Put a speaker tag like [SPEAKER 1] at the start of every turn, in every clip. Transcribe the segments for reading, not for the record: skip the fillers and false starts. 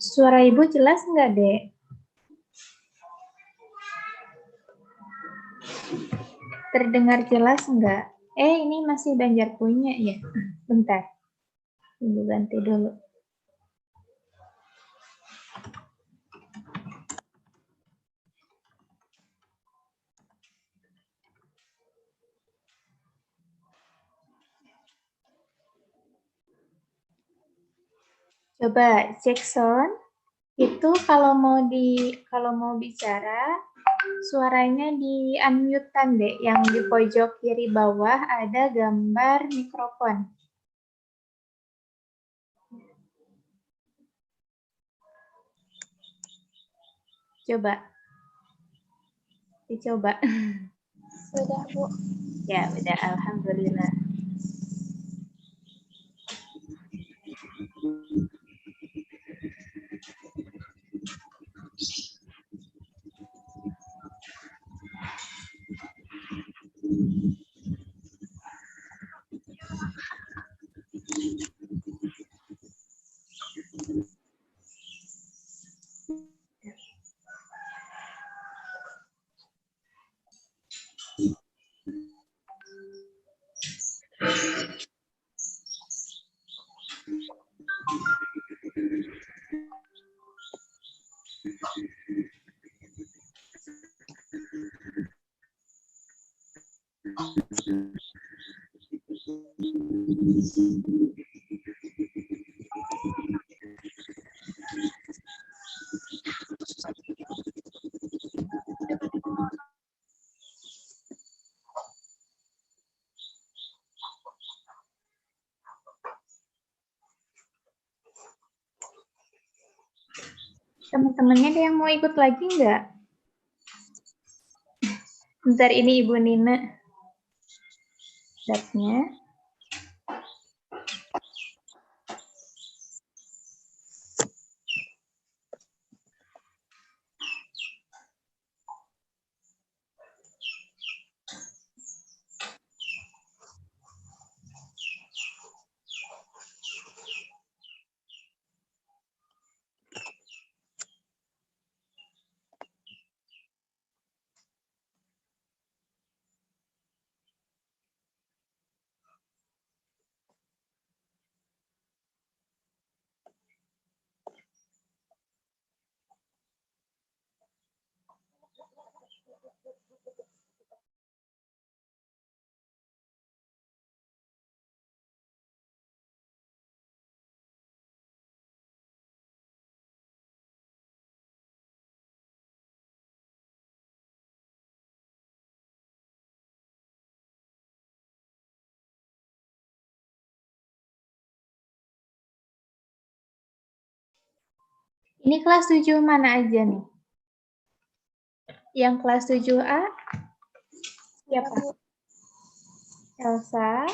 [SPEAKER 1] Suara Ibu jelas nggak, Dek? Terdengar jelas nggak? Ini masih Banjar punya ya? Bentar. Ibu ganti dulu. Coba cek sound. Itu kalau mau bicara, suaranya di unmute-kan, Dek. Yang di pojok kiri bawah ada gambar mikrofon. Coba. Dicoba.
[SPEAKER 2] Sudah, Bu.
[SPEAKER 1] Ya, udah. Alhamdulillah. Teman-temannya ada yang mau ikut lagi nggak? Bentar, ini Ibu Nina. Chatnya. Ini kelas 7 mana aja nih? Yang kelas 7A? Siapa?
[SPEAKER 2] Bu.
[SPEAKER 1] Elsa.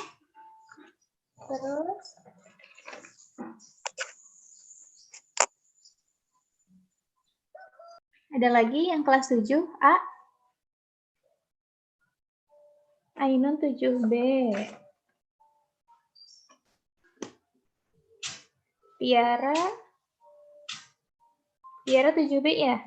[SPEAKER 1] Terus? Ada lagi yang kelas 7A? Ainun 7B. Tiara? Tiara 7B ya?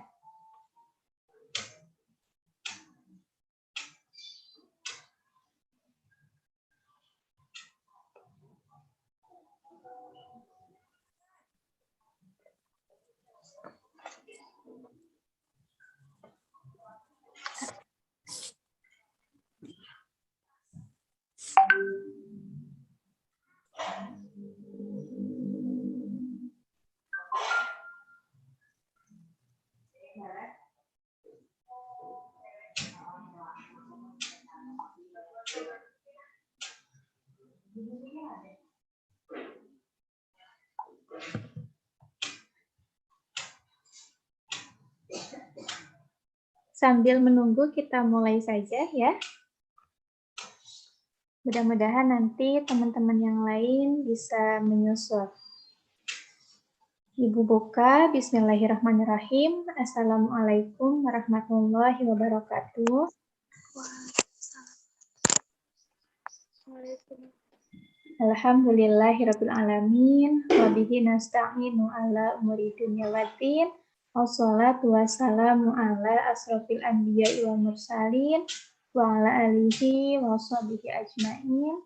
[SPEAKER 1] Sambil menunggu kita mulai saja ya. Mudah-mudahan nanti teman-teman yang lain bisa menyusul. Ibu buka, bismillahirrahmanirrahim. Assalamualaikum warahmatullahi wabarakatuh. Alhamdulillahirabbil alamin. Wa bihi nasta'inu ala umuri dunya waddin. Wassalatu wassalamu ala asrofil anbiya'i wal mursalin wa ala alihi wa sahbihi ajma'in.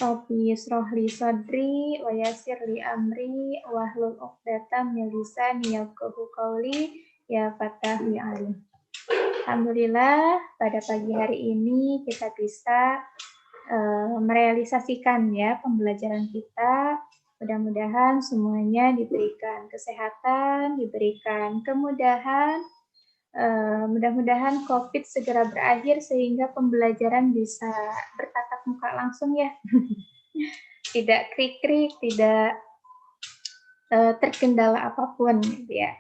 [SPEAKER 1] Rabbi yusrah li sadri wa yassir li amri wa hlul 'uqdatam min lisani yafqahu qawli ya Fatah ya Alim. Alhamdulillah pada pagi hari ini kita bisa merealisasikan ya pembelajaran kita. Mudah-mudahan semuanya diberikan kesehatan, diberikan kemudahan. Mudah-mudahan COVID segera berakhir sehingga pembelajaran bisa bertatap muka langsung ya. Tidak krik-krik, tidak terkendala apapun gitu ya.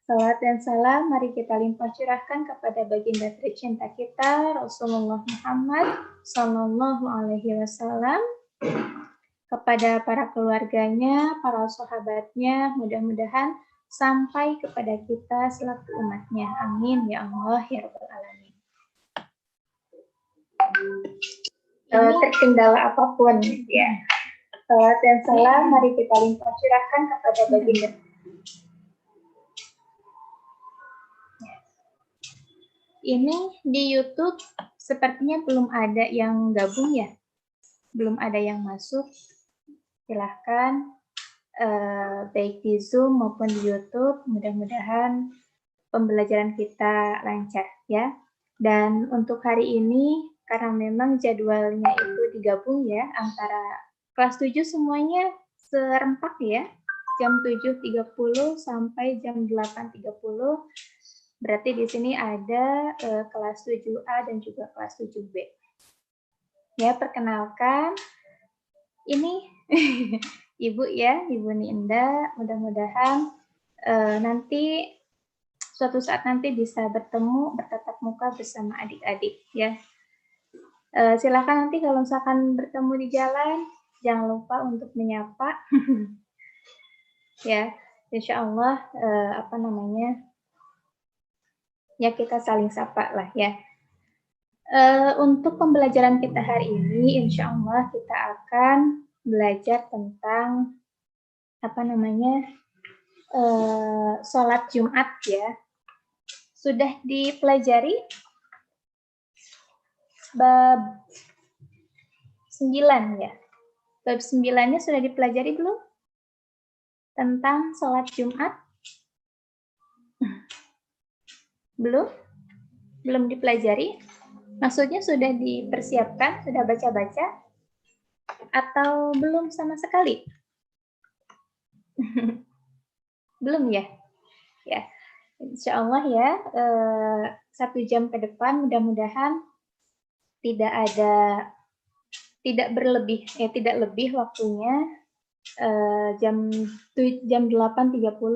[SPEAKER 1] Salawat dan salam mari kita limpah curahkan kepada baginda tercinta kita Rasulullah Muhammad Sallallahu Alaihi Wasallam, kepada para keluarganya, para sahabatnya, mudah-mudahan sampai kepada kita selaku umatnya. Amin ya Allah ya Rabbal Alamin. Terkendala apapun ya. Salawat dan salam mari kita limpah curahkan kepada baginda. Ini di YouTube sepertinya belum ada yang gabung ya, belum ada yang masuk. Silahkan baik di Zoom maupun di YouTube, mudah-mudahan pembelajaran kita lancar ya. Dan untuk hari ini, karena memang jadwalnya itu digabung ya, antara kelas 7 semuanya serempak ya, jam 7.30 sampai jam 8.30. Berarti di sini ada kelas 7A dan juga kelas 7B. Ya, perkenalkan, ini Ibu ya, Ibu Ninda. Mudah-mudahan nanti suatu saat nanti bisa bertemu, bertatap muka bersama adik-adik ya. Silakan nanti kalau misalkan bertemu di jalan, jangan lupa untuk menyapa. Ya, insya Allah ya kita saling sapa lah ya. Untuk pembelajaran kita hari ini, insya Allah kita akan belajar tentang sholat Jumat ya. Sudah dipelajari bab 9 ya. Bab 9-nya sudah dipelajari belum? Tentang sholat Jumat? Belum? Belum dipelajari? Maksudnya sudah dipersiapkan, sudah baca-baca, atau belum sama sekali? Belum ya? Ya, insya Allah ya, 1 jam ke depan mudah-mudahan tidak lebih waktunya, jam 8.30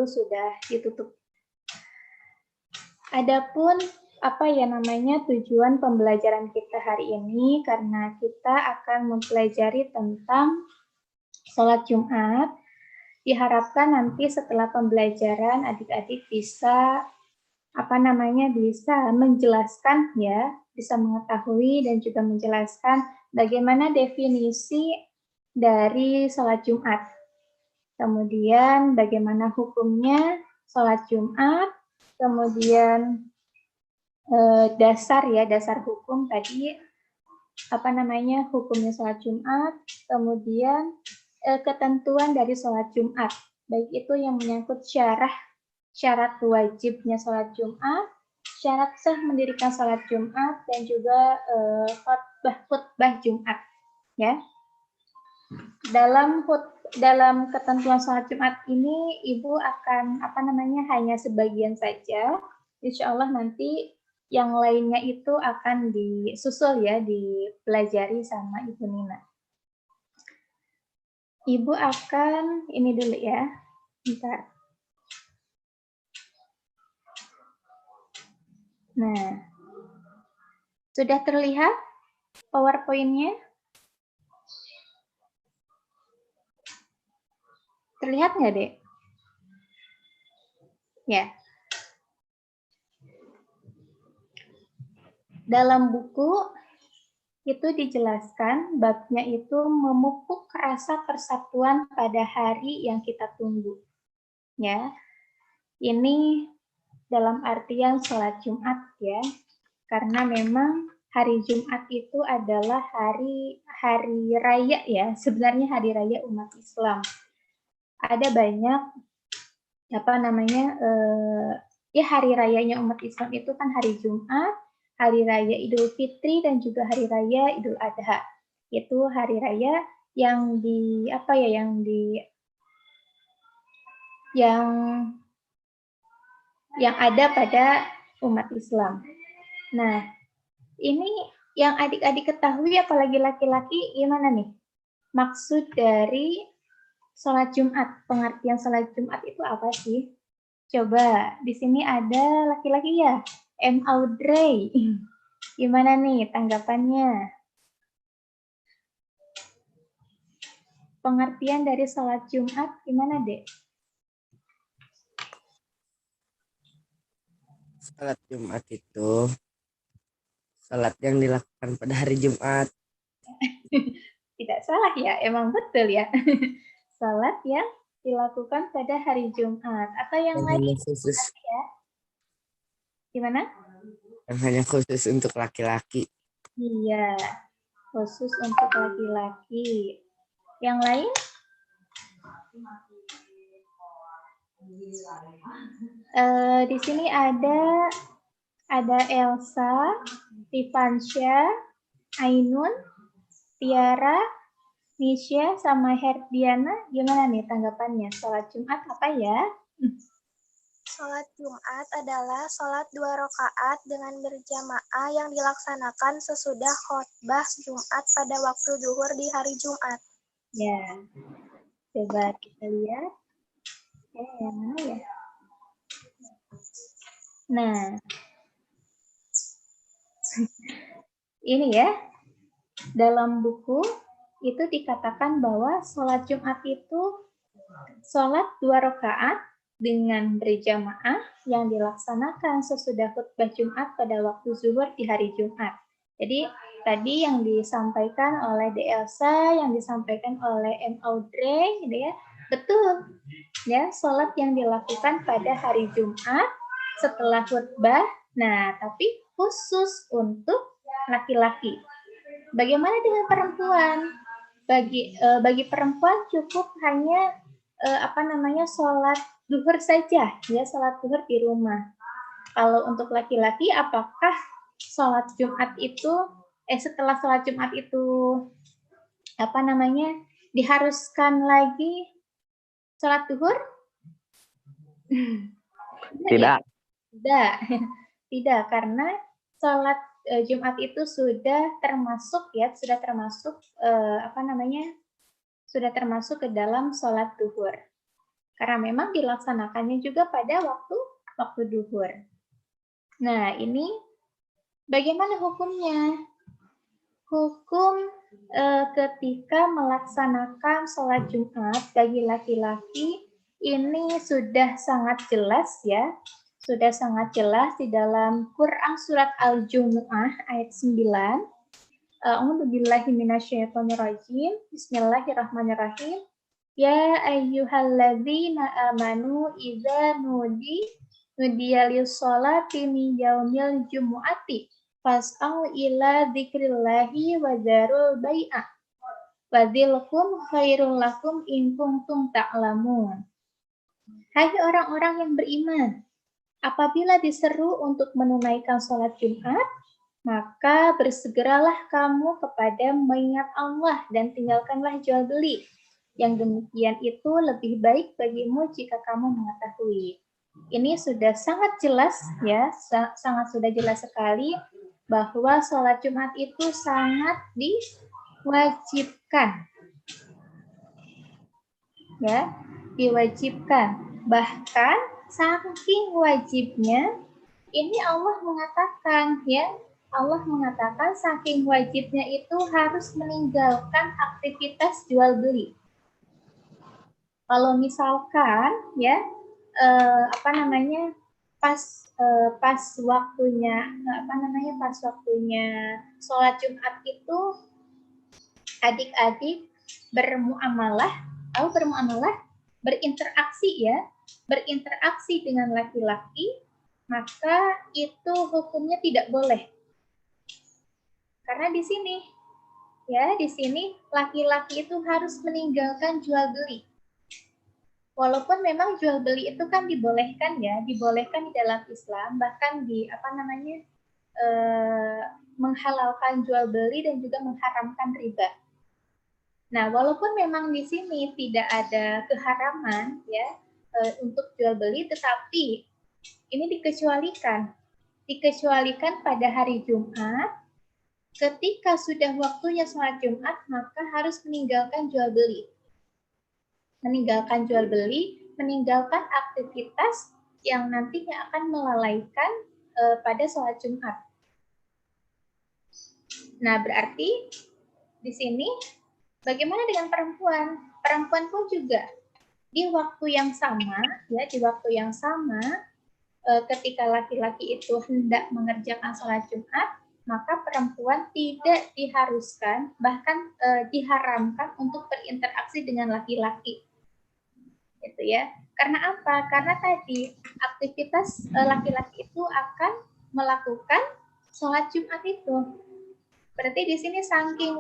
[SPEAKER 1] sudah ditutup. Adapun tujuan pembelajaran kita hari ini, karena kita akan mempelajari tentang sholat Jumat. Diharapkan nanti setelah pembelajaran adik-adik bisa bisa menjelaskan ya, bisa mengetahui dan juga menjelaskan bagaimana definisi dari sholat Jumat. Kemudian bagaimana hukumnya sholat Jumat, kemudian dasar hukum tadi hukumnya sholat Jumat, kemudian ketentuan dari sholat Jumat, baik itu yang menyangkut syarat wajibnya sholat Jumat, syarat sah mendirikan sholat Jumat, dan juga khutbah Jumat. Ya, dalam ketentuan sholat Jumat ini, Ibu akan hanya sebagian saja. Insya Allah nanti yang lainnya itu akan disusul ya, dipelajari sama Ibu Nina. Ibu akan ini dulu ya, bentar. Nah, sudah terlihat PowerPoint-nya? Terlihat nggak, Dek? Ya. Dalam buku itu dijelaskan babnya itu memupuk rasa persatuan pada hari yang kita tunggu. Ya, ini dalam artian sholat Jumat ya, karena memang hari Jumat itu adalah hari raya ya, sebenarnya hari raya umat Islam. Ada banyak hari rayanya umat Islam itu kan hari Jumat, hari raya Idul Fitri, dan juga hari raya Idul Adha. Itu hari raya yang yang ada pada umat Islam. Nah, ini yang adik-adik ketahui, apalagi laki-laki, gimana nih? Maksud dari sholat Jumat, pengertian sholat Jumat itu apa sih? Coba, di sini ada laki-laki ya, M. Audrey. Gimana nih tanggapannya? Pengertian dari sholat Jumat gimana, Dek?
[SPEAKER 3] Sholat Jumat itu sholat yang dilakukan pada hari Jumat.
[SPEAKER 1] Tidak salah ya, emang betul ya. Sholat yang dilakukan pada hari Jumat. Atau yang lain
[SPEAKER 3] khusus
[SPEAKER 1] ya? Gimana?
[SPEAKER 3] Yang hanya khusus untuk laki-laki.
[SPEAKER 1] Iya, khusus untuk laki-laki. Yang lain? Di sini ada Elsa, Tifansya, Ainun, Tiara, Nisha, sama Herdiana. Gimana nih tanggapannya? Sholat Jumat apa ya?
[SPEAKER 2] Sholat Jumat adalah sholat 2 rakaat dengan berjamaah yang dilaksanakan sesudah khotbah Jumat pada waktu zuhur di hari Jumat.
[SPEAKER 1] Ya, coba kita lihat. Yang mana ya? Nah, ini ya, dalam buku itu dikatakan bahwa sholat Jumat itu sholat 2 rakaat dengan berjamaah yang dilaksanakan sesudah khutbah Jumat pada waktu zuhur di hari Jumat. Jadi tadi yang disampaikan oleh De Elsa, yang disampaikan oleh M. Audrey, gitu ya, betul. Ya, sholat yang dilakukan pada hari Jumat setelah khutbah. Nah, tapi khusus untuk laki-laki. Bagaimana dengan perempuan? Bagi perempuan cukup hanya sholat duhur saja, ya, sholat duhur di rumah. Kalau untuk laki-laki, apakah sholat Jumat itu, setelah sholat Jumat itu, diharuskan lagi sholat duhur?
[SPEAKER 4] Tidak.
[SPEAKER 1] Tidak, tidak, karena sholat Jumat itu sudah termasuk sudah termasuk ke dalam sholat duhur. Karena memang dilaksanakannya juga pada waktu duhur. Nah, ini bagaimana hukumnya? Hukum ketika melaksanakan sholat Jumat bagi laki-laki ini sudah sangat jelas ya. Sudah sangat jelas di dalam Quran surat Al-Jumu'ah ayat 9. A'udzubillahi minasyaitonirrajim. Bismillahirrahmanirrahim. Ya ayyuhalladzina amanu idza nudiya lis-sholati min yaumil jumu'ati fas'au ila dzikrillahi wa dzarul bai'ah wa dzilkum khairul lakum in kuntum ta'lamun. Hai orang-orang yang beriman, apabila diseru untuk menunaikan sholat Jumat, maka bersegeralah kamu kepada mengingat Allah dan tinggalkanlah jual beli. Yang demikian itu lebih baik bagimu jika kamu mengetahui. Ini sudah sangat jelas ya, sudah jelas sekali bahwa sholat Jumat itu sangat diwajibkan. Ya, diwajibkan. Bahkan saking wajibnya, ini Allah mengatakan ya, Allah mengatakan saking wajibnya itu harus meninggalkan aktivitas jual beli. Kalau misalkan ya pas waktunya sholat Jumat itu adik-adik berinteraksi dengan laki-laki, maka itu hukumnya tidak boleh. Karena di sini laki-laki itu harus meninggalkan jual beli. Walaupun memang jual beli itu kan dibolehkan di dalam Islam, bahkan menghalalkan jual beli dan juga mengharamkan riba. Nah, walaupun memang di sini tidak ada keharaman untuk jual beli, tetapi ini dikecualikan pada hari Jumat. Ketika sudah waktunya sholat Jumat, maka harus meninggalkan jual beli. Meninggalkan aktivitas yang nantinya akan melalaikan pada sholat Jumat. Nah, berarti di sini bagaimana dengan perempuan? Perempuan pun juga di waktu yang sama, ketika laki-laki itu hendak mengerjakan sholat Jumat, maka perempuan tidak diharuskan, bahkan diharamkan untuk berinteraksi dengan laki-laki. Gitu ya. Karena apa? Karena tadi aktivitas laki-laki itu akan melakukan sholat Jumat itu. Berarti di sini saking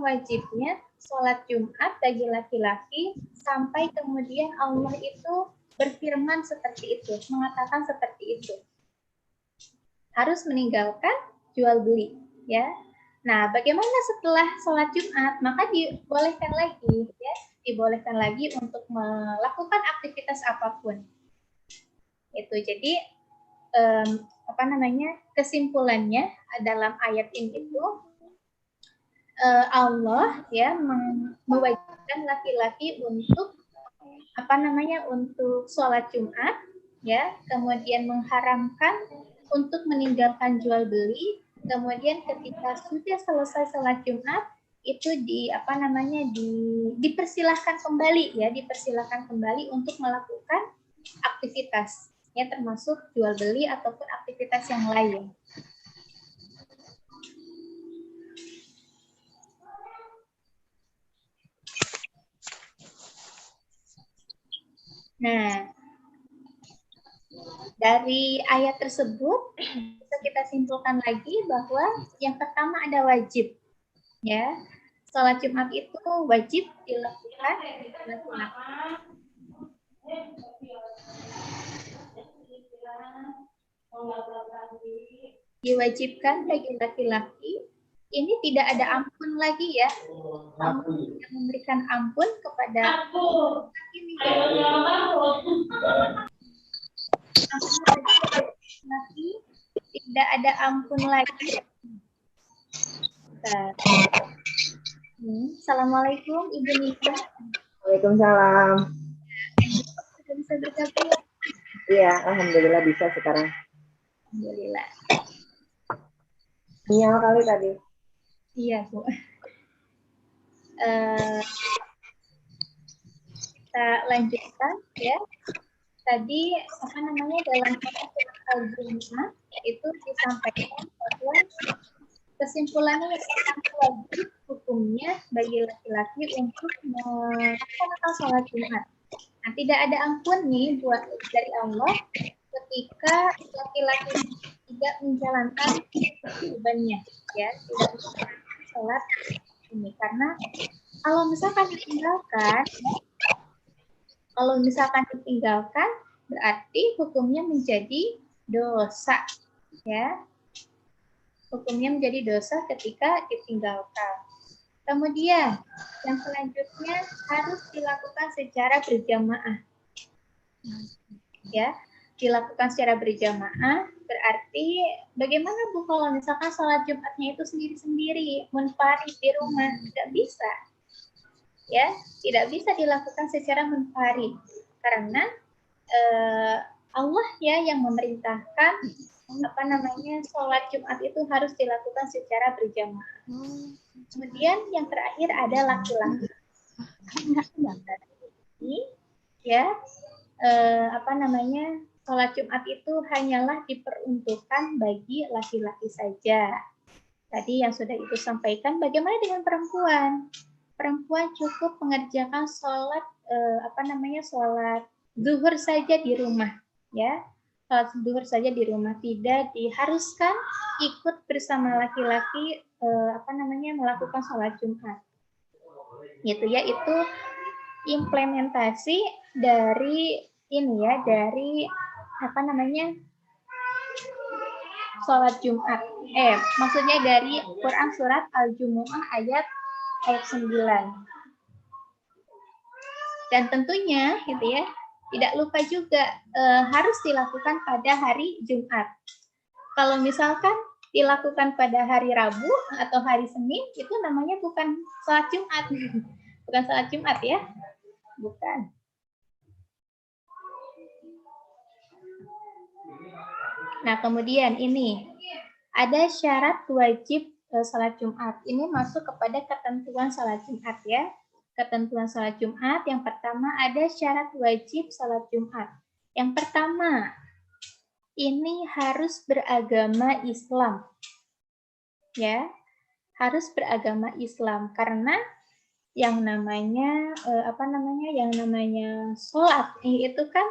[SPEAKER 1] wajibnya sholat Jumat bagi laki-laki, sampai kemudian Allah itu berfirman seperti itu, mengatakan seperti itu. Harus meninggalkan jual beli, ya. Nah, bagaimana setelah sholat Jumat? Maka dibolehkan lagi untuk melakukan aktivitas apapun. Itu jadi kesimpulannya dalam ayat ini itu Allah mewajibkan laki-laki untuk untuk sholat Jumat, ya, kemudian mengharamkan untuk meninggalkan jual beli, kemudian ketika sudah selesai sholat Jumat itu dipersilahkan kembali untuk melakukan aktivitas, ya, termasuk jual beli ataupun aktivitas yang lain. Nah, dari ayat tersebut bisa kita simpulkan lagi bahwa yang pertama ada wajib, ya. Sholat Jumat itu wajib dilakukan diwajibkan bagi laki-laki, ini tidak ada ampun lagi ya. Allah yang memberikan ampun kepada laki, tidak ada ampun lagi. Assalamualaikum Ibu Nika.
[SPEAKER 4] Waalaikumsalam.
[SPEAKER 1] Sudah bisa bergabung?
[SPEAKER 4] Iya, alhamdulillah bisa sekarang.
[SPEAKER 1] Alhamdulillah.
[SPEAKER 4] Sinyal kali tadi.
[SPEAKER 1] Iya, Bu. Kita lanjutkan ya. Tadi apa namanya dalam surat Al-Jumu'ah itu disampaikan bahwa kesimpulannya wajib hukumnya bagi laki-laki untuk melaksanakan sholat Jumat. Nah, tidak ada ampun nih buat dari Allah ketika laki-laki tidak menjalankan kewajibannya, ya, tidak menjalankan sholat ini karena kalau misalkan ditinggalkan berarti hukumnya menjadi dosa, ya. Hukumnya menjadi dosa ketika ditinggalkan. Kemudian yang selanjutnya harus dilakukan secara berjamaah. Ya, dilakukan secara berjamaah berarti bagaimana Bu kalau misalkan sholat Jumatnya itu sendiri-sendiri, munfarid di rumah, tidak bisa. Ya, tidak bisa dilakukan secara munfarid karena Allah ya yang memerintahkan sholat Jumat itu harus dilakukan secara berjamaah. Kemudian yang terakhir ada laki-laki. Ya, sholat Jumat itu hanyalah diperuntukkan bagi laki-laki saja. Tadi yang sudah itu sampaikan, bagaimana dengan perempuan? Perempuan cukup mengerjakan sholat sholat zuhur saja di rumah, ya. Sholat zuhur saja di rumah, tidak diharuskan ikut bersama laki-laki melakukan sholat Jumat. Gitu ya, itu implementasi dari sholat Jumat. Maksudnya dari Quran surat Al-Jumu'ah ayat 9. Dan tentunya gitu ya, tidak lupa juga harus dilakukan pada hari Jumat. Kalau misalkan dilakukan pada hari Rabu atau hari Senin, itu namanya bukan sholat Jumat. Bukan sholat Jumat ya. Bukan. Nah, kemudian ini ada syarat wajib sholat Jumat. Ini masuk kepada ketentuan sholat Jumat ya. Ketentuan sholat Jumat yang pertama ada syarat wajib sholat Jumat. Yang pertama, ini harus beragama Islam. Ya, harus beragama Islam karena yang namanya sholat itu kan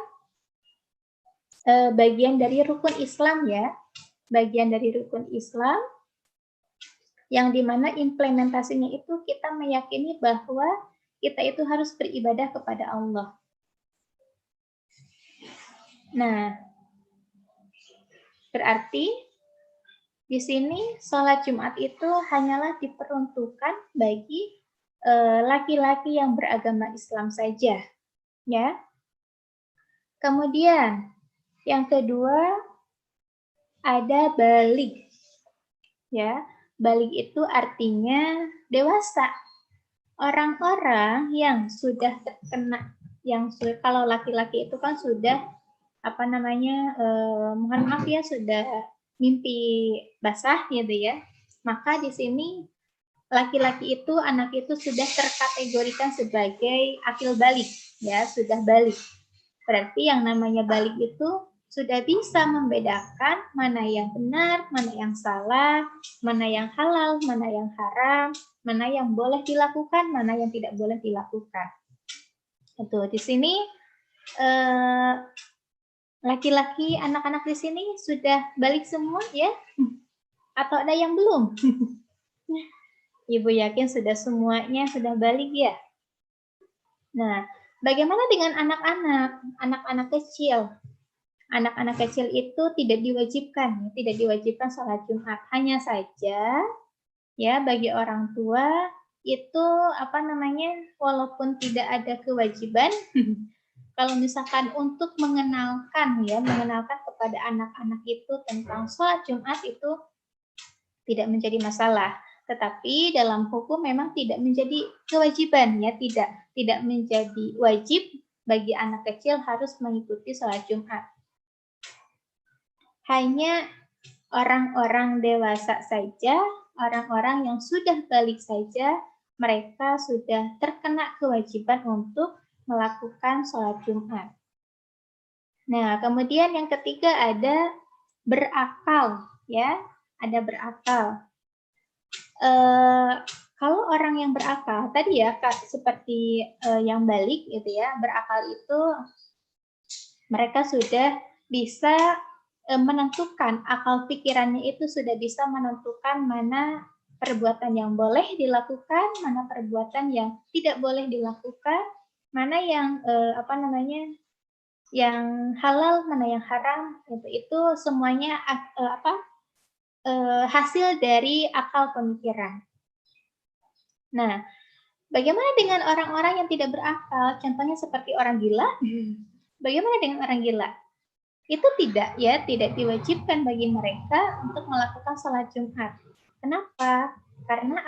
[SPEAKER 1] bagian dari rukun Islam ya, bagian dari rukun Islam yang dimana implementasinya itu kita meyakini bahwa kita itu harus beribadah kepada Allah. Nah, berarti di sini sholat Jumat itu hanyalah diperuntukkan bagi laki-laki yang beragama Islam saja, ya. Kemudian yang kedua ada baligh, ya. Baligh itu artinya dewasa. Orang-orang yang sudah terkena, kalau laki-laki itu kan sudah mohon maaf ya, sudah mimpi basah gitu ya. Maka di sini laki-laki itu, anak itu sudah terkategorikan sebagai akil baligh, ya, sudah baligh. Berarti yang namanya baligh itu sudah bisa membedakan mana yang benar, mana yang salah, mana yang halal, mana yang haram, mana yang boleh dilakukan, mana yang tidak boleh dilakukan. Itu di sini laki-laki, anak-anak di sini sudah balik semua ya? Atau ada yang belum? Ibu yakin sudah semuanya sudah balik ya? Nah, bagaimana dengan anak-anak kecil? Anak-anak kecil itu tidak diwajibkan sholat Jumat. Hanya saja ya bagi orang tua itu walaupun tidak ada kewajiban kalau misalkan untuk mengenalkan kepada anak-anak itu tentang sholat Jumat itu tidak menjadi masalah. Tetapi dalam hukum memang tidak menjadi kewajiban ya, tidak menjadi wajib bagi anak kecil harus mengikuti sholat Jumat. Hanya orang-orang dewasa saja, orang-orang yang sudah balik saja, mereka sudah terkena kewajiban untuk melakukan sholat Jumat. Nah, kemudian yang ketiga ada berakal, ya, ada berakal. Kalau orang yang berakal, tadi ya seperti yang balik gitu ya, berakal itu mereka sudah bisa menentukan, akal pikirannya itu sudah bisa menentukan mana perbuatan yang boleh dilakukan, mana perbuatan yang tidak boleh dilakukan, mana yang yang halal, mana yang haram, itu semuanya hasil dari akal pemikiran. Nah, bagaimana dengan orang-orang yang tidak berakal? Contohnya seperti orang gila. Bagaimana dengan orang gila? Itu tidak diwajibkan bagi mereka untuk melakukan sholat Jumat. Kenapa? Karena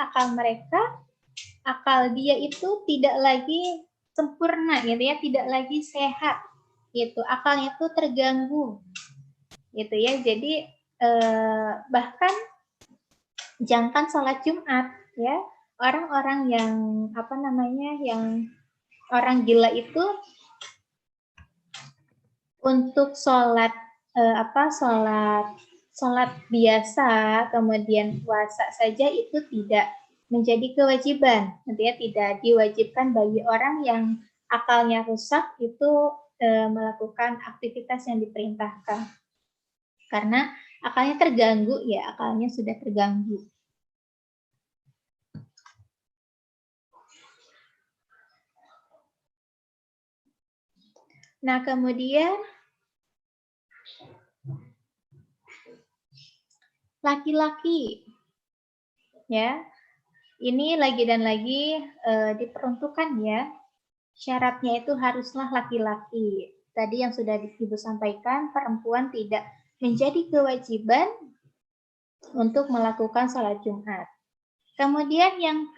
[SPEAKER 1] akal dia itu tidak lagi sempurna gitu ya, tidak lagi sehat gitu, akalnya itu terganggu gitu ya. Jadi bahkan jangankan sholat Jumat ya, orang-orang yang yang orang gila itu untuk sholat sholat biasa kemudian puasa saja itu tidak menjadi kewajiban, tidak diwajibkan bagi orang yang akalnya rusak itu melakukan aktivitas yang diperintahkan karena akalnya terganggu ya, akalnya sudah terganggu. Nah, kemudian laki-laki, ya, ini lagi dan lagi diperuntukkan ya, syaratnya itu haruslah laki-laki. Tadi yang sudah Ibu sampaikan, perempuan tidak menjadi kewajiban untuk melakukan sholat Jumat. Kemudian yang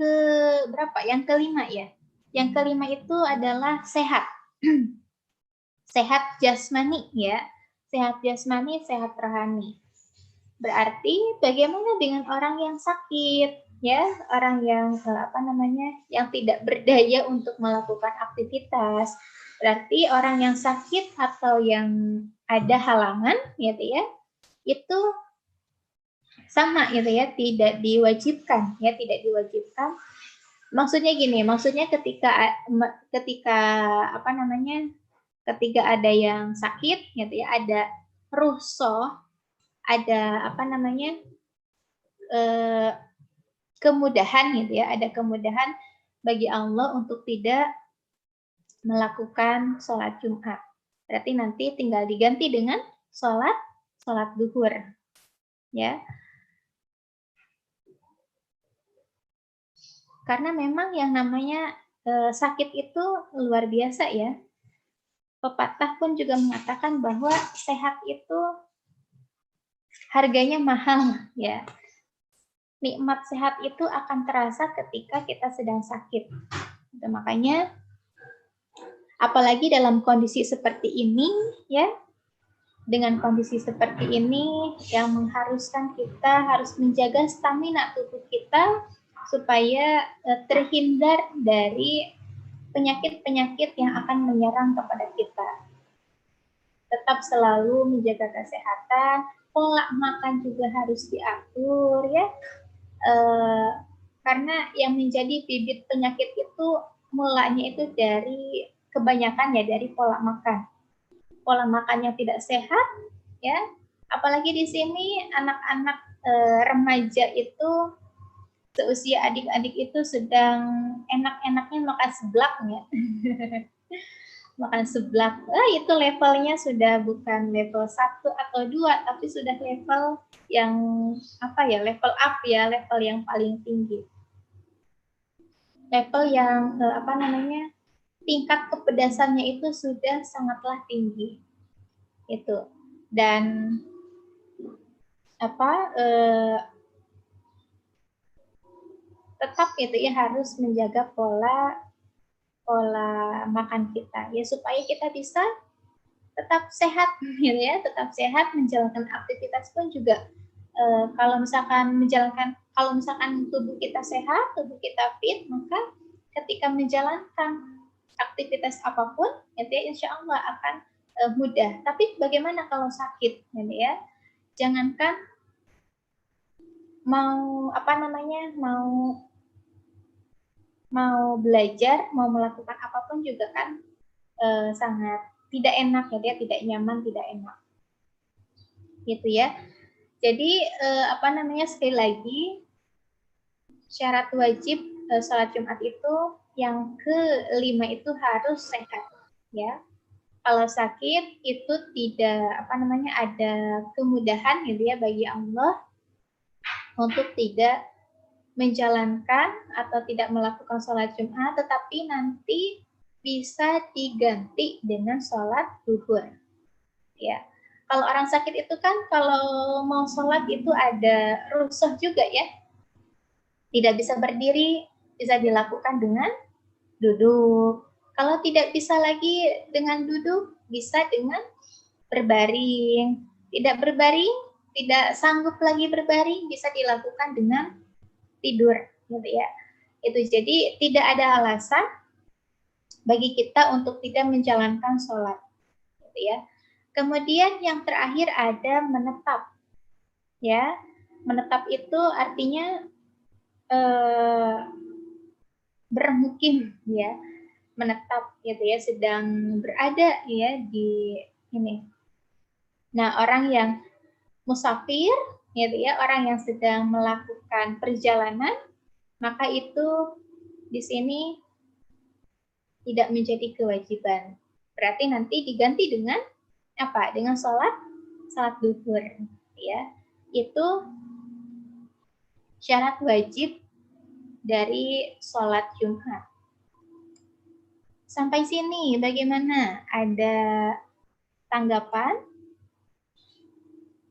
[SPEAKER 1] yang kelima ya, yang kelima itu adalah sehat. Sehat jasmani ya, sehat jasmani, sehat rohani. Berarti bagaimana dengan orang yang sakit ya, orang yang yang tidak berdaya untuk melakukan aktivitas. Berarti orang yang sakit atau yang ada halangan gitu ya, itu sama gitu ya, tidak diwajibkan ya, tidak diwajibkan. Maksudnya gini, maksudnya ketika ketika ada yang sakit gitu ya, ada rukhsah, ada kemudahan gitu ya, ada kemudahan bagi Allah untuk tidak melakukan sholat Jumat. Berarti nanti tinggal diganti dengan sholat duhur ya. Karena memang yang namanya sakit itu luar biasa ya. Pepatah pun juga mengatakan bahwa sehat itu harganya mahal ya. Nikmat sehat itu akan terasa ketika kita sedang sakit. Makanya apalagi dalam kondisi seperti ini ya, dengan kondisi seperti ini yang mengharuskan kita harus menjaga stamina tubuh kita supaya terhindar dari penyakit-penyakit yang akan menyerang kepada kita. Tetap selalu menjaga kesehatan, pola makan juga harus diatur ya, karena yang menjadi bibit penyakit itu mulanya itu dari kebanyakan ya, dari pola makan. Pola makan yang tidak sehat ya, apalagi di sini anak-anak remaja itu seusia adik-adik itu sedang enak-enaknya makan seblak ya. makan seblak. Itu levelnya sudah bukan level 1 atau 2, tapi sudah level yang level up ya, level yang paling tinggi. Level yang tingkat kepedasannya itu sudah sangatlah tinggi. Itu. Dan tetap gitu ya, harus menjaga pola makan kita ya, supaya kita bisa tetap sehat gitu ya, tetap sehat. Menjalankan aktivitas pun juga kalau misalkan tubuh kita sehat, tubuh kita fit, maka ketika menjalankan aktivitas apapun gitu ya, insya Allah akan mudah. Tapi bagaimana kalau sakit gitu ya? Jangankan mau belajar, mau melakukan apapun juga kan sangat tidak enak ya, tidak nyaman, tidak enak. Gitu ya. Jadi sekali lagi, syarat wajib sholat Jumat itu yang ke-5 itu harus sehat ya. Kalau sakit itu tidak ada kemudahan gitu ya bagi Allah untuk tidak menjalankan atau tidak melakukan sholat Jumat, tetapi nanti bisa diganti dengan sholat zuhur. Ya, kalau orang sakit itu kan kalau mau sholat itu ada rukhsah juga ya, tidak bisa berdiri, bisa dilakukan dengan duduk. Kalau tidak bisa lagi dengan duduk, bisa dengan berbaring. Tidak berbaring, tidak sanggup lagi berbaring, bisa dilakukan dengan tidur gitu ya. Itu jadi tidak ada alasan bagi kita untuk tidak menjalankan sholat gitu ya. Kemudian yang terakhir ada menetap ya. Menetap itu artinya bermukim ya, menetap gitu ya, sedang berada ya di ini. Nah, orang yang musafir gitu ya, orang yang sedang melakukan perjalanan, maka itu di sini tidak menjadi kewajiban. Berarti nanti diganti dengan apa? Dengan sholat zuhur ya. Itu syarat wajib dari sholat Jumat. Sampai sini bagaimana? Ada tanggapan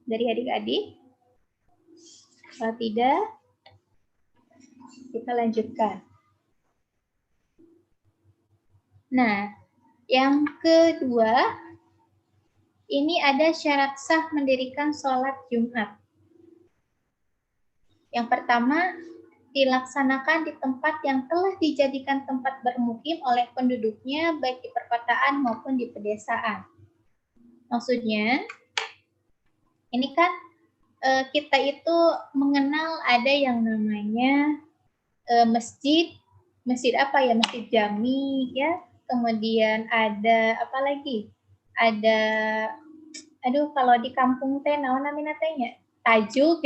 [SPEAKER 1] dari adik-adik? Kalau tidak, kita lanjutkan. Nah, yang kedua, ini ada syarat sah mendirikan sholat Jumat. Yang pertama, dilaksanakan di tempat yang telah dijadikan tempat bermukim oleh penduduknya, baik di perkotaan maupun di pedesaan. Maksudnya, ini kan kita itu mengenal ada yang namanya masjid apa ya, masjid jami ya, kemudian ada apa lagi, ada kalau di kampung teh naon namina tehnya, tajuk.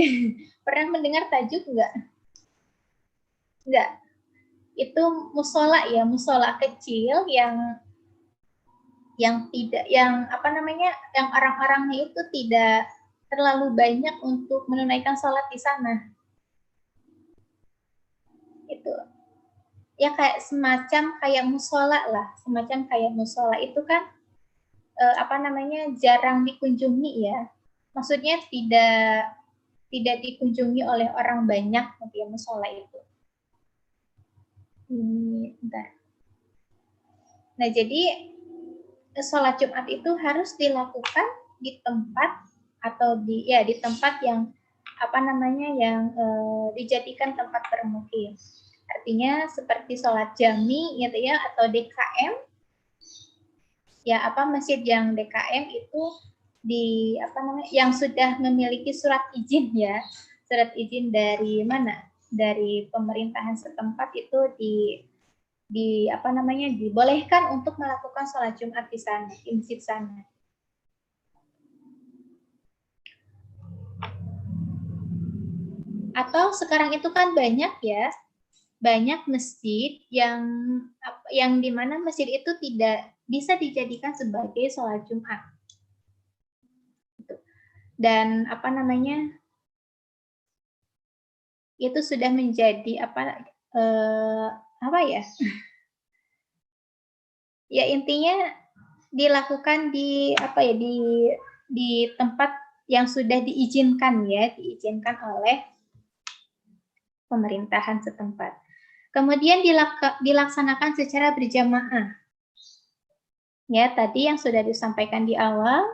[SPEAKER 1] Pernah mendengar tajuk enggak? Itu musola ya, musola kecil yang tidak, yang yang orang-orangnya itu tidak terlalu banyak untuk menunaikan sholat di sana. Itu ya kayak semacam kayak musola lah, semacam kayak musola itu kan jarang dikunjungi ya. Maksudnya tidak dikunjungi oleh orang banyak gitu ya, musola itu. Bentar. Nah, jadi sholat Jumat itu harus dilakukan di tempat atau di tempat yang yang dijadikan tempat bermukim. Artinya seperti sholat jami gitu ya, atau DKM. Ya, masjid yang DKM itu yang sudah memiliki surat izin ya. Surat izin dari mana? Dari pemerintahan setempat itu dibolehkan untuk melakukan sholat Jumat di sana, di masjid sana. Atau sekarang itu kan banyak ya, banyak masjid yang di mana masjid itu bisa dijadikan sebagai sholat Jumat. Dan apa namanya, itu sudah menjadi apa ya? Ya intinya dilakukan di apa ya, di tempat yang sudah diizinkan ya, diizinkan oleh pemerintahan setempat. Kemudian dilaksanakan secara berjamaah. Ya, tadi yang sudah disampaikan di awal,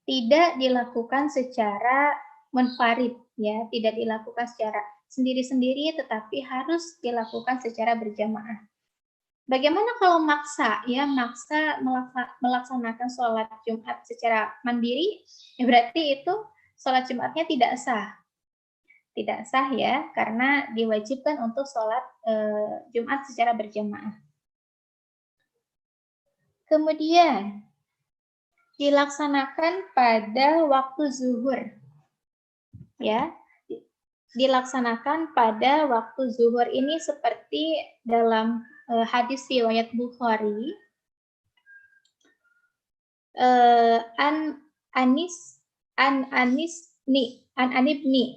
[SPEAKER 1] tidak dilakukan secara munfarid, ya, tidak dilakukan secara sendiri-sendiri, tetapi harus dilakukan secara berjamaah. Bagaimana kalau maksa, ya, maksa melaksanakan sholat Jumat secara mandiri, ya berarti itu sholat Jumatnya tidak sah. Tidak sah ya, karena diwajibkan untuk sholat Jumat secara berjamaah. Kemudian dilaksanakan pada waktu zuhur, ya, dilaksanakan pada waktu zuhur ini seperti dalam hadis riwayat Bukhari, an Anibni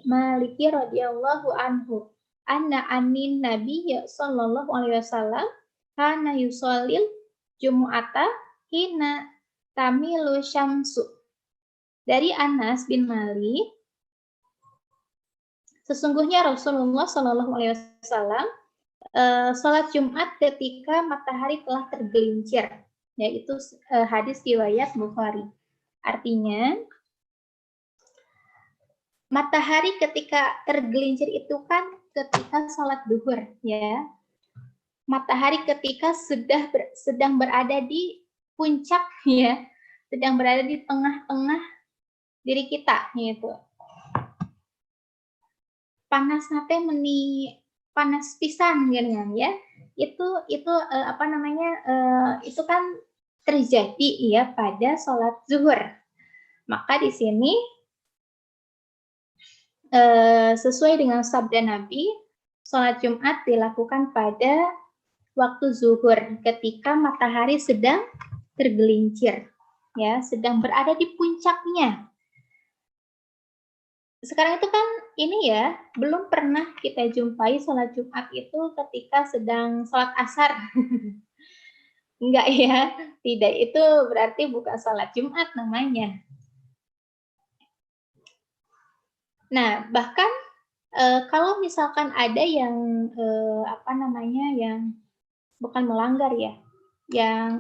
[SPEAKER 1] Maliki radhiyallahu anhu anna anin Nabi sallallahu alaihi wasallam kana yusallil jumu'ata hina tamilu syamsu. Dari Anas bin Malik, sesungguhnya Rasulullah sallallahu alaihi wasallam sholat Jumat ketika matahari telah tergelincir, yaitu hadis riwayat Bukhari. Artinya matahari ketika tergelincir itu kan ketika sholat duhur, ya. Matahari ketika sedang berada di puncak, ya, sedang berada di tengah-tengah diri kita, gitu. Panas nate panas pisan, ya. Itu apa namanya? Itu kan terjadi ya pada sholat zuhur. Maka di sini sesuai dengan sabda Nabi, sholat Jumat dilakukan pada waktu zuhur ketika matahari sedang tergelincir, ya, sedang berada di puncaknya. Sekarang itu kan ini ya, belum pernah kita jumpai sholat Jumat itu ketika sedang sholat asar. Enggak ya, tidak, itu berarti bukan sholat Jumat namanya. Nah, bahkan kalau misalkan ada yang apa namanya, yang bukan melanggar ya, yang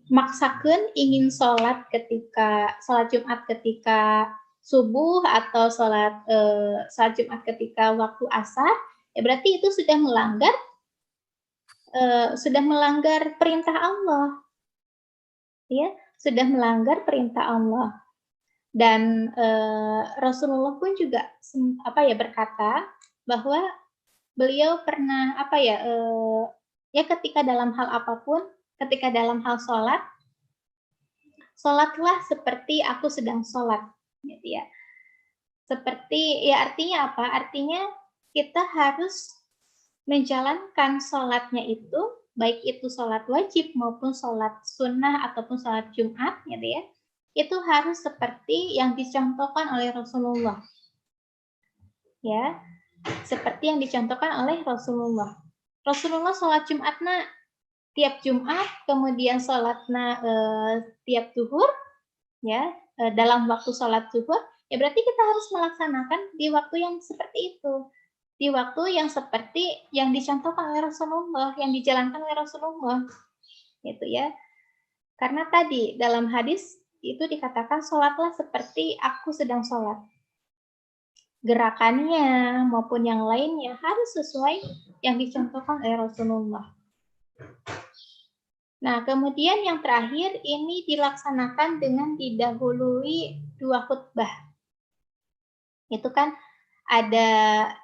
[SPEAKER 1] maksakeun ingin sholat Jumat ketika subuh atau sholat Jumat ketika waktu asar, ya berarti itu sudah melanggar perintah Allah, ya, sudah melanggar perintah Allah. Dan Rasulullah pun juga berkata bahwa beliau pernah ya ketika dalam hal apapun, ketika dalam hal sholat, sholatlah seperti aku sedang sholat, gitu ya. Seperti, ya artinya apa? Artinya kita harus menjalankan sholatnya itu, baik itu sholat wajib maupun sholat sunnah ataupun sholat Jumat, gitu ya. Itu harus seperti yang dicontohkan oleh Rasulullah, ya, seperti yang dicontohkan oleh Rasulullah. Rasulullah sholat Jumatna tiap Jumat, kemudian sholatna tiap zuhur, ya, dalam waktu sholat zuhur, ya berarti kita harus melaksanakan di waktu yang seperti itu, di waktu yang seperti yang dicontohkan oleh Rasulullah, yang dijalankan oleh Rasulullah, gitu ya. Karena tadi dalam hadis itu dikatakan sholatlah seperti aku sedang sholat. Gerakannya maupun yang lainnya harus sesuai yang dicontohkan oleh Rasulullah. Nah, kemudian yang terakhir ini dilaksanakan dengan didahului 2 khutbah. Itu kan ada,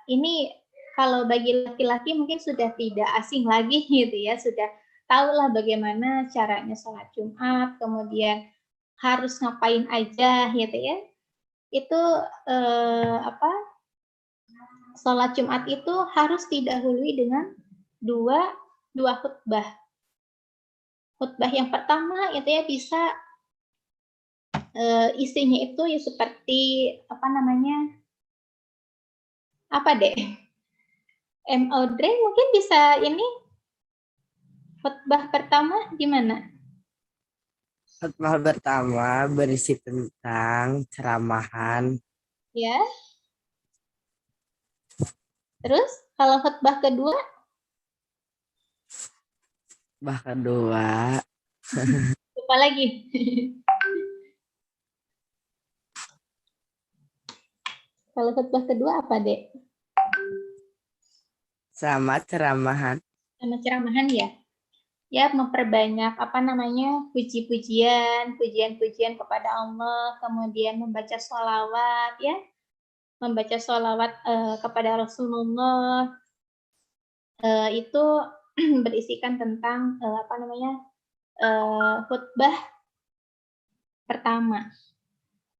[SPEAKER 1] ini kalau bagi laki-laki mungkin sudah tidak asing lagi gitu ya, sudah tahulah bagaimana caranya sholat Jumat, kemudian harus ngapain aja gitu ya. Itu sholat Jumat itu harus didahului dengan dua khutbah. khutbah yang pertama itu ya bisa isinya itu ya seperti apa namanya? Apa deh? Audrey mungkin bisa ini khutbah pertama gimana?
[SPEAKER 3] Khutbah pertama berisi tentang ceramahan.
[SPEAKER 1] Ya. Terus kalau khutbah kedua?
[SPEAKER 3] Khutbah kedua
[SPEAKER 1] Lupa lagi. Kalau khutbah kedua apa, Dek?
[SPEAKER 3] sama ceramahan.
[SPEAKER 1] Sama ceramahan ya? Ya, memperbanyak apa namanya puji-pujian, pujian-pujian kepada Allah, kemudian membaca sholawat ya, membaca sholawat kepada Rasulullah itu berisikan tentang apa namanya khutbah pertama.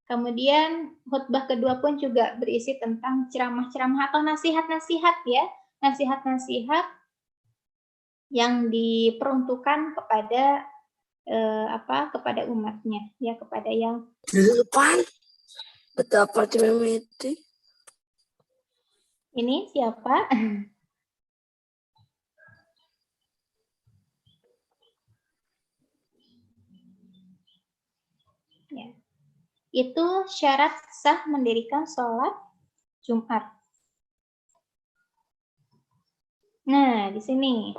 [SPEAKER 1] Kemudian khutbah kedua pun juga berisi tentang ceramah-ceramah atau nasihat-nasihat ya, nasihat-nasihat yang diperuntukkan kepada kepada umatnya ya, kepada yang
[SPEAKER 5] depan betapa cermati
[SPEAKER 1] ini siapa ya. Itu syarat sah mendirikan sholat Jumat. Nah, di sini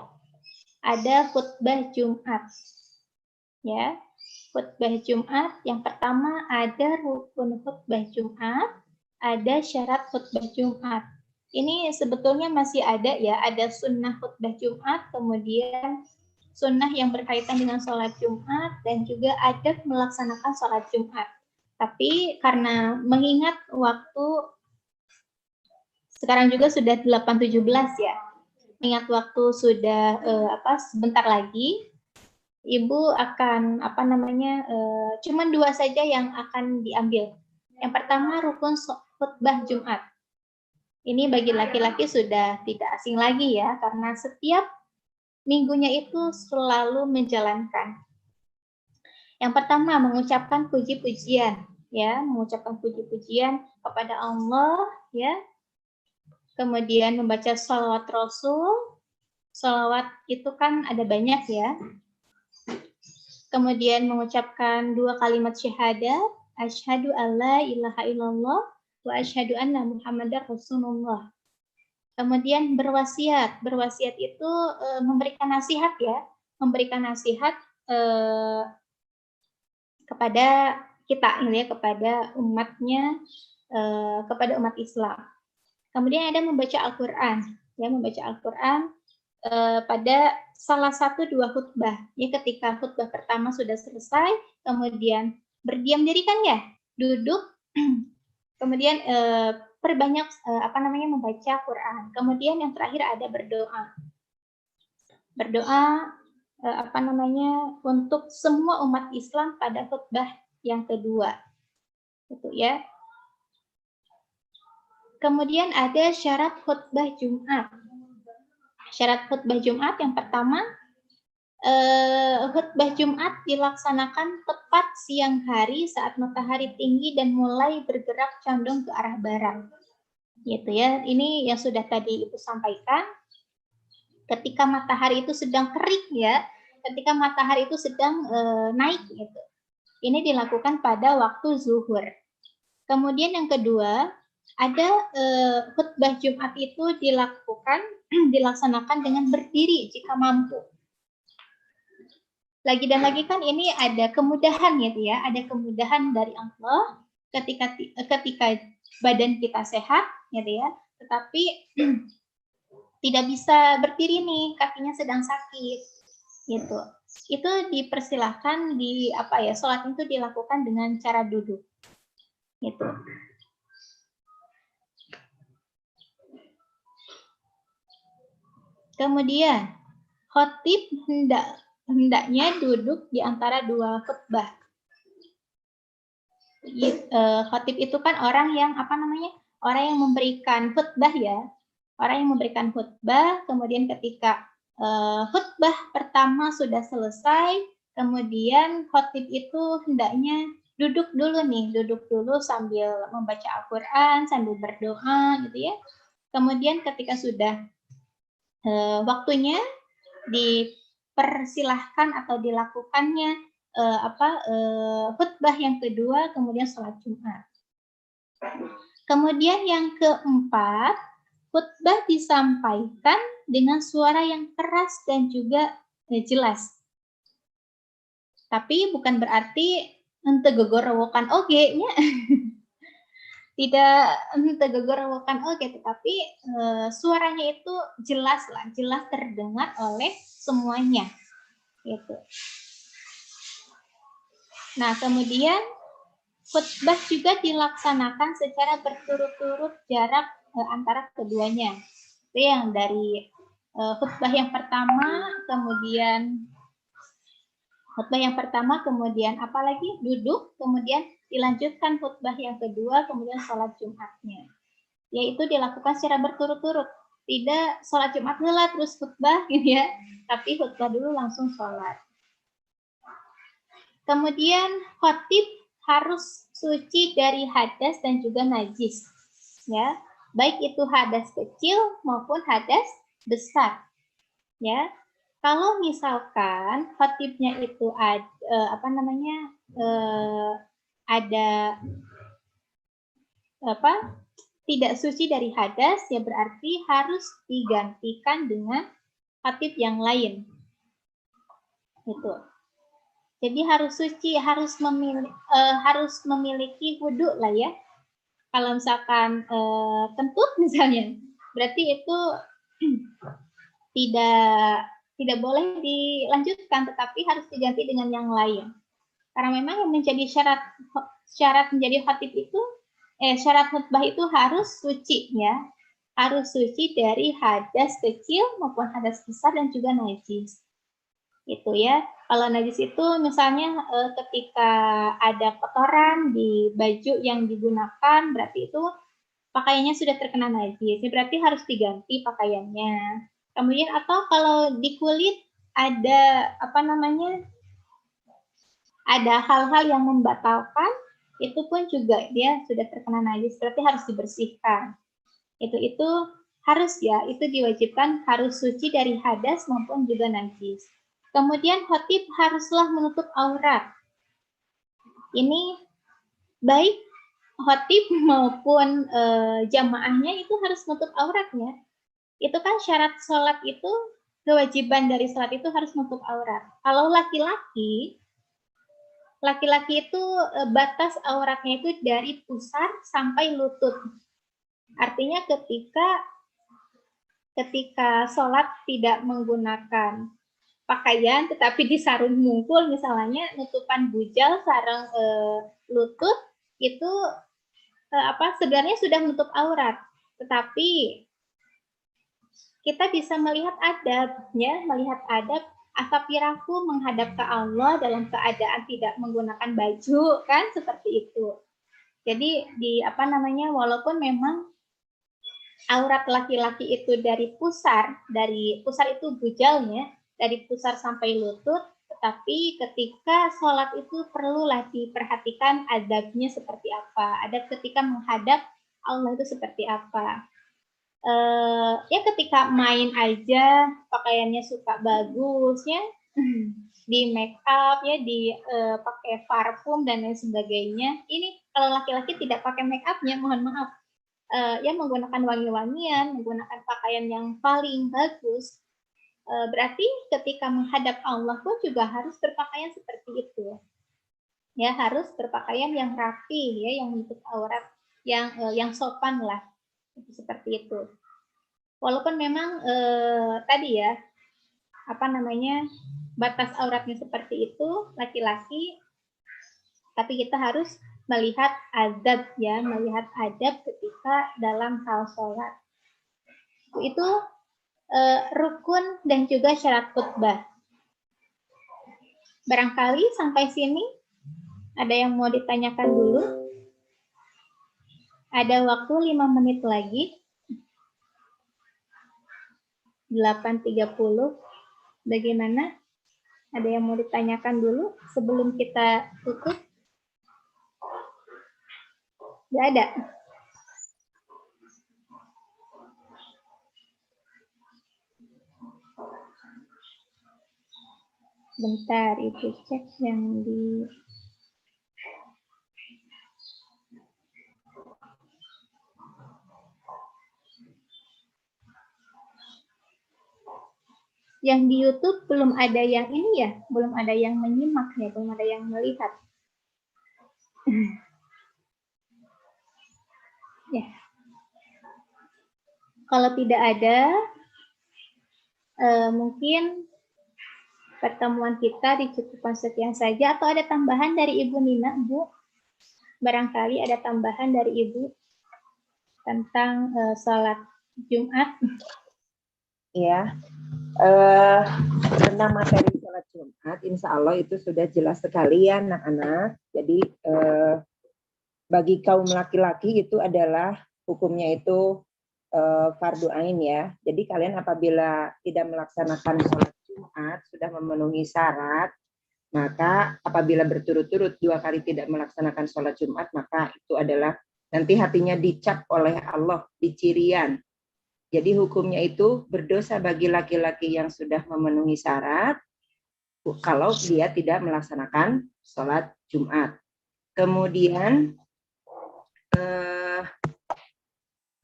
[SPEAKER 1] ada khutbah Jumat. Ya, khutbah Jumat yang pertama ada rukun khutbah Jumat, ada syarat khutbah Jumat. Ini sebetulnya masih ada ya, ada sunnah khutbah Jumat, kemudian sunnah yang berkaitan dengan sholat Jumat, dan juga adab melaksanakan sholat Jumat. Tapi karena mengingat waktu sekarang juga sudah 8.17 ya, mengingat waktu sudah sebentar lagi, Ibu akan cuman 2 saja yang akan diambil. Yang pertama rukun khutbah Jumat. Ini bagi laki-laki sudah tidak asing lagi ya, karena setiap minggunya itu selalu menjalankan. Yang pertama mengucapkan puji-pujian ya, mengucapkan puji-pujian kepada Allah ya. Kemudian membaca sholawat Rasul. Sholawat itu kan ada banyak ya. Kemudian mengucapkan 2 kalimat syahadat, asyhadu alla ilaha illallah wa asyhadu anna muhammadar rasulullah. Kemudian berwasiat. Berwasiat itu memberikan nasihat ya, memberikan nasihat kepada kita ini ya, kepada umatnya, kepada umat Islam. Kemudian ada membaca Al-Qur'an, ya, membaca Al-Qur'an pada salah satu 2 khutbah. Ya, ketika khutbah pertama sudah selesai, kemudian berdiam diri kan ya, duduk, kemudian perbanyak membaca Quran. Kemudian yang terakhir ada berdoa. Berdoa untuk semua umat Islam pada khutbah yang kedua. Gitu ya. Kemudian ada syarat khutbah Jumat. Syarat khutbah Jumat yang pertama, khutbah Jumat dilaksanakan tepat siang hari saat matahari tinggi dan mulai bergerak condong ke arah barat. Gitu ya. Ini yang sudah tadi Ibu sampaikan. Ketika matahari itu sedang terik ya, ketika matahari itu sedang naik gitu. Ini dilakukan pada waktu zuhur. Kemudian yang kedua, ada khutbah Jumat itu dilaksanakan dengan berdiri jika mampu. Lagi dan lagi kan ini ada kemudahan gitu ya, ada kemudahan dari Allah ketika badan kita sehat gitu ya, tetapi tidak bisa berdiri nih, kakinya sedang sakit gitu. Itu dipersilahkan sholat itu dilakukan dengan cara duduk gitu. Kemudian khotib hendaknya duduk di antara 2 khutbah. Khotib itu kan orang yang orang yang memberikan khutbah ya, orang yang memberikan khutbah. Kemudian ketika khutbah pertama sudah selesai, Kemudian khotib itu hendaknya duduk dulu sambil membaca Al-Quran, sambil berdoa gitu ya. Kemudian ketika sudah waktunya dipersilahkan atau dilakukannya khutbah yang kedua, kemudian sholat Jumat. Kemudian yang keempat, khutbah disampaikan dengan suara yang keras dan juga jelas. Tapi bukan berarti ente gegorowokan oge nya. Tidak ente gegorowokan oge, tetapi suaranya itu jelas terdengar oleh semuanya. Gitu. Nah, kemudian khutbah juga dilaksanakan secara berturut-turut jarak antara keduanya. Itu yang dari khutbah yang pertama, kemudian apa lagi? Duduk, kemudian dilanjutkan khutbah yang kedua, kemudian sholat Jumatnya. Yaitu dilakukan secara berturut-turut. Tidak sholat Jumat dulu terus khutbah gitu ya, tapi khutbah dulu langsung sholat. Kemudian khotib harus suci dari hadas dan juga najis. Ya, baik itu hadas kecil maupun hadas besar. Ya. Kalau misalkan khotibnya itu tidak suci dari hadas, ya berarti harus digantikan dengan khotib yang lain. Itu. Jadi harus suci, harus memiliki wudhu lah ya. Kalau misalkan kentut misalnya, berarti itu tidak boleh dilanjutkan, tetapi harus diganti dengan yang lain. Karena memang yang menjadi syarat menjadi khatib itu, syarat khutbah itu harus suci ya, harus suci dari hadas kecil maupun hadas besar dan juga najis. Itu ya. Kalau najis itu misalnya ketika ada kotoran di baju yang digunakan, berarti itu pakaiannya sudah terkena najis. Berarti harus diganti pakaiannya. Kemudian atau kalau di kulit ada ada hal-hal yang membatalkan, itu pun juga dia sudah terkena najis, berarti harus dibersihkan. Itu harus ya, itu diwajibkan harus suci dari hadas maupun juga najis. Kemudian khatib haruslah menutup aurat. Ini baik khatib maupun jamaahnya itu harus menutup auratnya. Itu kan syarat sholat itu, kewajiban dari sholat itu harus menutup aurat. Kalau laki-laki itu batas auratnya itu dari pusar sampai lutut. Artinya ketika sholat tidak menggunakan pakaian, tetapi di sarung mungkul misalnya, nutupan bujal, sarung lutut, itu sebenarnya sudah menutup aurat. Tetapi kita bisa melihat adab, ya, asapiraku menghadap ke Allah dalam keadaan tidak menggunakan baju, kan seperti itu. Jadi walaupun memang aurat laki-laki itu dari pusar itu bujalnya, dari pusar sampai lutut, tetapi ketika sholat itu perlulah diperhatikan adabnya seperti apa, adab ketika menghadap Allah itu seperti apa. Ya ketika main aja pakaiannya suka bagus ya, di make up ya, pakai parfum dan lain sebagainya. Ini kalau laki-laki tidak pakai make upnya, mohon maaf, ya menggunakan wangi-wangian, menggunakan pakaian yang paling bagus, berarti ketika menghadap Allah pun juga harus berpakaian seperti itu. Ya, harus berpakaian yang rapi ya, yang menutup aurat, yang sopan lah. Seperti itu. Walaupun memang tadi ya, batas auratnya seperti itu laki-laki, tapi kita harus melihat adab ya, melihat adab ketika dalam hal sholat. Itu rukun dan juga syarat khutbah. Barangkali sampai sini ada yang mau ditanyakan dulu? Ada waktu 5 menit lagi. 8.30. Bagaimana? Ada yang mau ditanyakan dulu sebelum kita tutup? Nggak ada. Bentar, itu cek yang di... Yang di YouTube belum ada yang ini ya, belum ada yang menyimak ya, belum ada yang melihat. Ya. Kalau tidak ada, mungkin pertemuan kita dicukupkan sekian saja, atau ada tambahan dari Ibu Nina, Bu? Barangkali ada tambahan dari Ibu tentang sholat Jumat.
[SPEAKER 4] Ya, tentang materi sholat Jumat, insya Allah itu sudah jelas sekali ya anak-anak. Jadi bagi kaum laki-laki itu adalah hukumnya itu fardu ain ya. Jadi kalian apabila tidak melaksanakan sholat Jumat sudah memenuhi syarat, maka apabila berturut-turut 2 kali tidak melaksanakan sholat Jumat, maka itu adalah nanti hatinya dicap oleh Allah di cirian. Jadi hukumnya itu berdosa bagi laki-laki yang sudah memenuhi syarat kalau dia tidak melaksanakan sholat Jumat. Kemudian,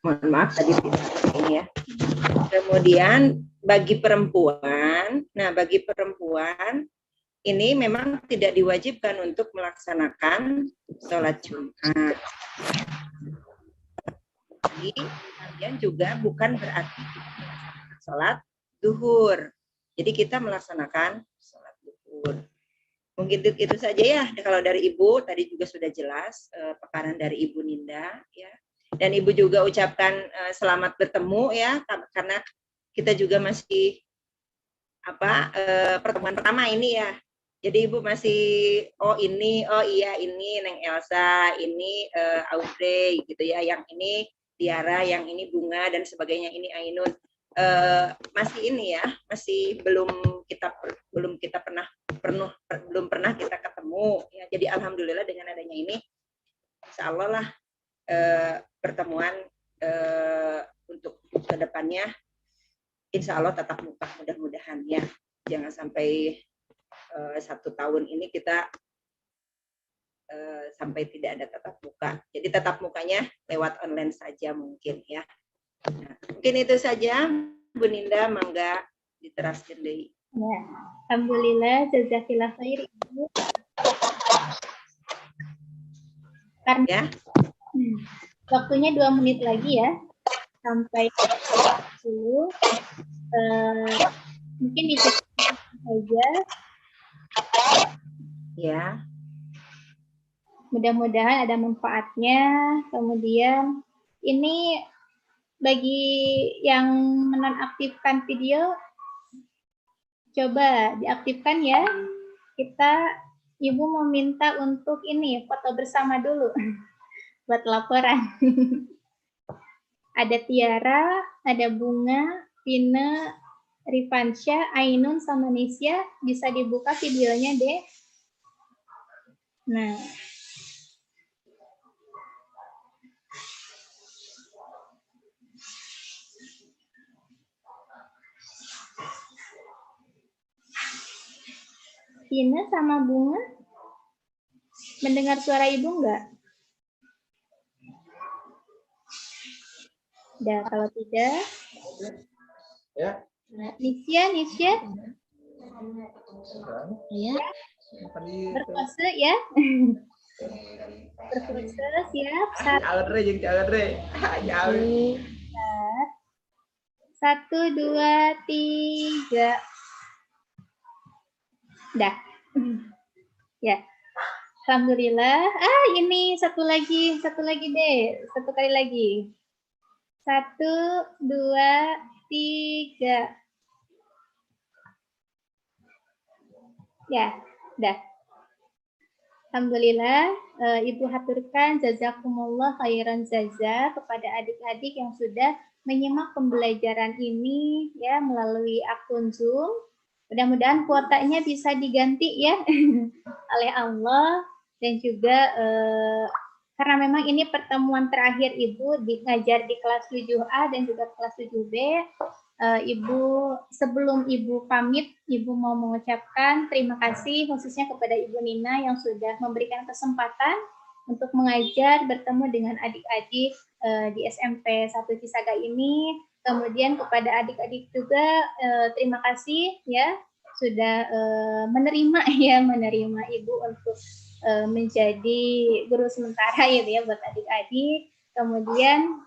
[SPEAKER 4] mohon maaf tadi tidak ini ya. Kemudian bagi perempuan, ini memang tidak diwajibkan untuk melaksanakan sholat Jumat. Jadi kalian juga bukan berarti sholat zuhur. Jadi kita melaksanakan sholat zuhur. Mungkin itu saja ya. Kalau dari Ibu tadi juga sudah jelas pekaran dari Ibu Ninda ya. Dan Ibu juga ucapkan selamat bertemu ya, karena kita juga masih pertemuan pertama ini ya. Jadi Ibu masih ini Neng Elsa, ini Audrey gitu ya, yang ini Tiara, yang ini Bunga dan sebagainya, ini Ainun. Masih ini ya, masih belum pernah kita ketemu ya. Jadi alhamdulillah dengan adanya ini insya Allah lah pertemuan untuk kedepannya insya Allah tatap muka, mudah-mudahan ya. Jangan sampai 1 tahun ini kita sampai tidak ada tatap muka. Jadi tatap mukanya lewat online saja mungkin ya. Nah, mungkin itu saja, Bu Ninda, mangga diteraskan deh.
[SPEAKER 1] Ya, alhamdulillah, jazakillah khair Ibu. Karena
[SPEAKER 4] Ya.
[SPEAKER 1] Waktunya 2 menit lagi ya, sampai 10. Mungkin dicukupkan saja.
[SPEAKER 4] Ya.
[SPEAKER 1] Mudah-mudahan ada manfaatnya. Kemudian ini bagi yang menonaktifkan video, coba diaktifkan ya. Ibu meminta untuk ini foto bersama dulu buat laporan. Ada Tiara, ada Bunga, Vina, Rifansya, Ainun, sama Nisya. Bisa dibuka videonya deh. Nah. Vina sama Bunga, mendengar suara Ibu enggak? Udah, kalau tidak.
[SPEAKER 6] Ya.
[SPEAKER 1] Nisya.
[SPEAKER 5] Ya.
[SPEAKER 1] Berpose ya. Berpose, siap. 1, 2, 3. Dah. Ya. Alhamdulillah. Ini satu lagi deh. 1 kali lagi. 1, 2, 3. Ya, dah. Alhamdulillah, Ibu haturkan jazakumullah khairan jaza kepada adik-adik yang sudah menyimak pembelajaran ini ya melalui akun Zoom. Mudah-mudahan kuotanya bisa diganti ya oleh Allah, dan juga karena memang ini pertemuan terakhir Ibu ngajar di kelas 7A dan juga kelas 7B. Ibu, sebelum Ibu pamit, Ibu mau mengucapkan terima kasih khususnya kepada Ibu Nina yang sudah memberikan kesempatan untuk mengajar bertemu dengan adik-adik di SMP 1 Cisaga ini. Kemudian kepada adik-adik juga terima kasih ya sudah menerima Ibu untuk menjadi guru sementara ya buat adik-adik. Kemudian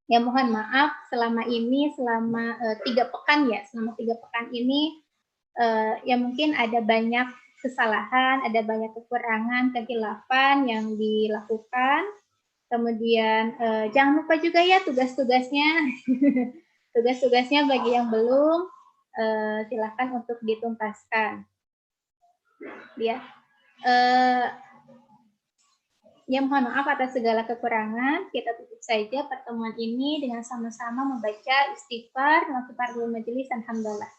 [SPEAKER 1] ya mohon maaf selama 3 pekan ya, selama 3 pekan ini ya mungkin ada banyak kesalahan, ada banyak kekurangan, kehilafan yang dilakukan. Kemudian jangan lupa juga ya tugas-tugasnya, tugas-tugasnya bagi yang belum silakan untuk dituntaskan. Ya. Ya mohon maaf atas segala kekurangan. Kita tutup saja pertemuan ini dengan sama-sama membaca istighfar dan kafaratul majelis. Alhamdulillah.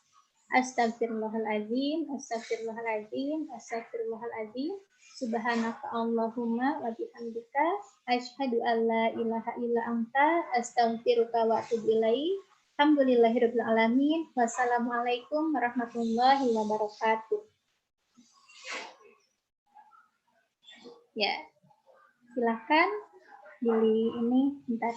[SPEAKER 1] Astagfirullahaladzim, astagfirullahaladzim, astagfirullahaladzim. Subhanaka Allahumma wa bihamdika asyhadu an la ilaha illa anta astaghfiruka wa atubu ilaik. Alhamdulillahirabbil alamin. Wassalamualaikum warahmatullahi wabarakatuh. Ya. Silahkan pilih ini bentar.